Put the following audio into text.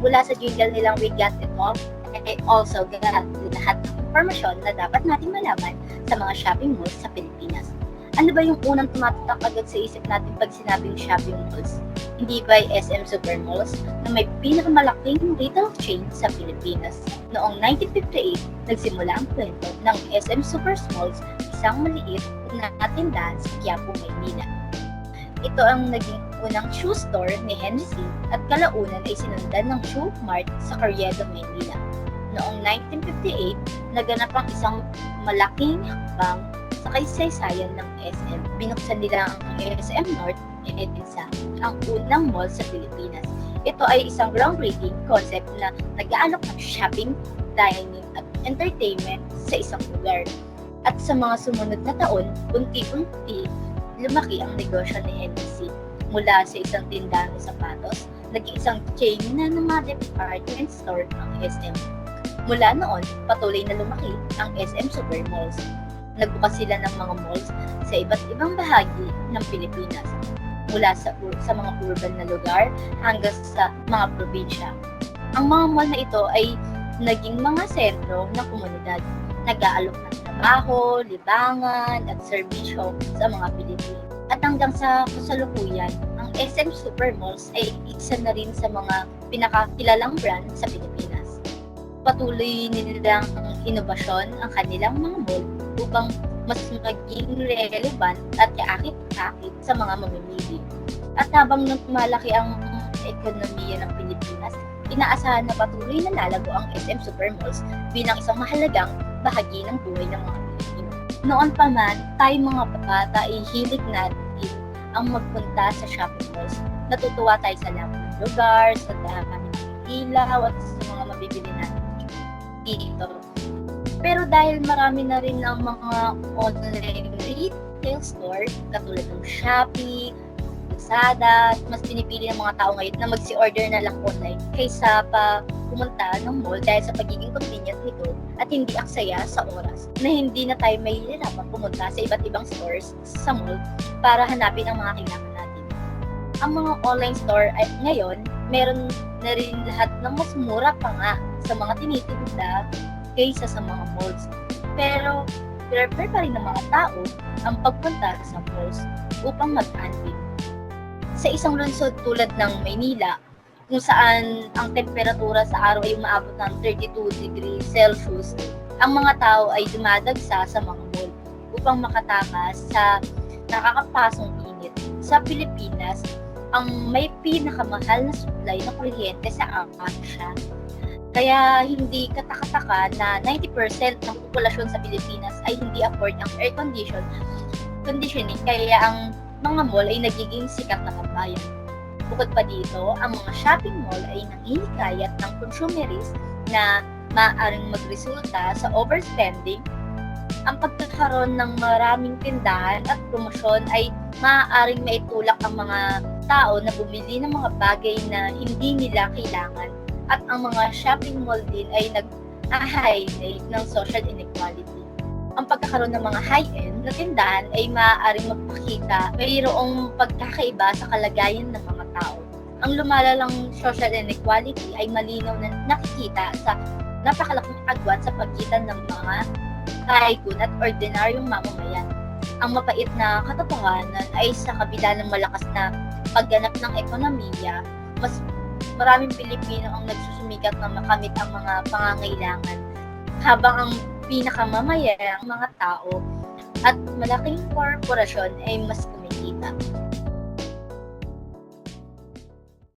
Mula sa jingle nilang We Got It All, ay also got lahat ng impormasyon na dapat natin malaman sa mga shopping malls sa Pilipinas. Ano ba yung unang tumatatak agad sa isip natin pag sinabing shopping malls? Hindi ba SM Supermalls na may pinakamalaking retail chain sa Pilipinas? Noong 1958, nagsimula ang kwento ng SM Supermalls, isang maliit na tindahan sa Quiapo, Maynila. Ito ang naging unang shoe store ni Henry C. at kalaunan ay sinundan ng Shoe Mart sa Carriedo, Maynila. Noong 1958, naganap ang isang malaking hakbang sa kasaysayan ng SM. Binuksan nila ang SM North EDSA, ang unang mall sa Pilipinas. Ito ay isang groundbreaking concept na nag-aalok ng shopping, dining at entertainment sa isang lugar. At sa mga sumunod na taon, unti-unti lumaki ang negosyo ni NBC. Mula sa isang tindahan ng sapatos, naging isang chain na ng mga department store ang SM. Mula noon, patuloy na lumaki ang SM Supermalls. Nagbukas sila ng mga malls sa iba't ibang bahagi ng Pilipinas, mula sa mga urban na lugar hanggang sa mga probinsya. Ang mga mall na ito ay naging mga sentro ng komunidad, nag-aalok ng trabaho, libangan at serbisyo sa mga Pilipino. At hanggang sa kasalukuyan, ang SM Supermalls ay isa na rin sa mga pinakakilalang brand sa Pilipinas. Patuloy nilang inobasyon ang kanilang mga mall upang mas maging relevant at kaakit-akit sa mga mamimili. At habang lumalaki ang ekonomiya ng Pilipinas, inaasahan na patuloy na lalago ang SM Supermalls bilang isang mahalagang bahagi ng buhay ng mga Pilipino. Noon pa man, tayo mga bata ay hilig natin ang magpunta sa shopping malls. Natutuwa tayo sa laki ng lugar, sa dami ng ilaw at sa mga mabibili natin dito. Pero dahil marami na rin ang mga online retail store, katulad ng Shopee, Lazada, mas pinipili ng mga tao ngayon na magsi-order na lang online kaysa pa pumunta ng mall dahil sa pagiging convenient nito at hindi aksaya sa oras na hindi na tayo mahihirapan pumunta sa iba't ibang stores sa mall para hanapin ang mga kailangan natin. Ang mga online store ay ngayon, meron na rin lahat ng mas mura pa nga sa mga tinitinda kaysa sa mga malls. Pero, prefer pa rin ng mga tao ang pagpunta sa malls upang mag-unwind. Sa isang lungsod tulad ng Maynila, kung saan ang temperatura sa araw ay umaabot ng 32 degrees Celsius, ang mga tao ay dumadagsa sa mga mall upang makatakas sa nakakapasong init. Sa Pilipinas, ang may pinakamahal na supply ng kuryente sa Asia. Kaya hindi katakataka na 90% ng populasyon sa Pilipinas ay hindi afford ang air conditioning, kaya ang mga mall ay nagiging sikat na kabayan. Bukod pa dito, ang mga shopping mall ay nanghihikayat ng consumerist na maaaring magresulta sa overspending. Ang pagkakaroon ng maraming tindahan at promosyon ay maaaring maitulak ang mga tao na bumili ng mga bagay na hindi nila kailangan. At ang mga shopping mall din ay nag-highlight ng social inequality. Ang pagkakaroon ng mga high-end na tindahan ay maaaring magpakita mayroong pagkakaiba sa kalagayan ng mga tao. Ang lumalalang social inequality ay malinaw na nakikita sa napakalaking agwat sa pagitan ng mga tycoon at ordinaryong mamamayan. Ang mapait na katotohanan ay sa kabila ng malakas na pagganap ng ekonomiya, mas maraming Pilipino ang nagsusumikat na makamit ang mga pangangailangan, habang ang pinakamamayang mga tao at malaking korporasyon ay mas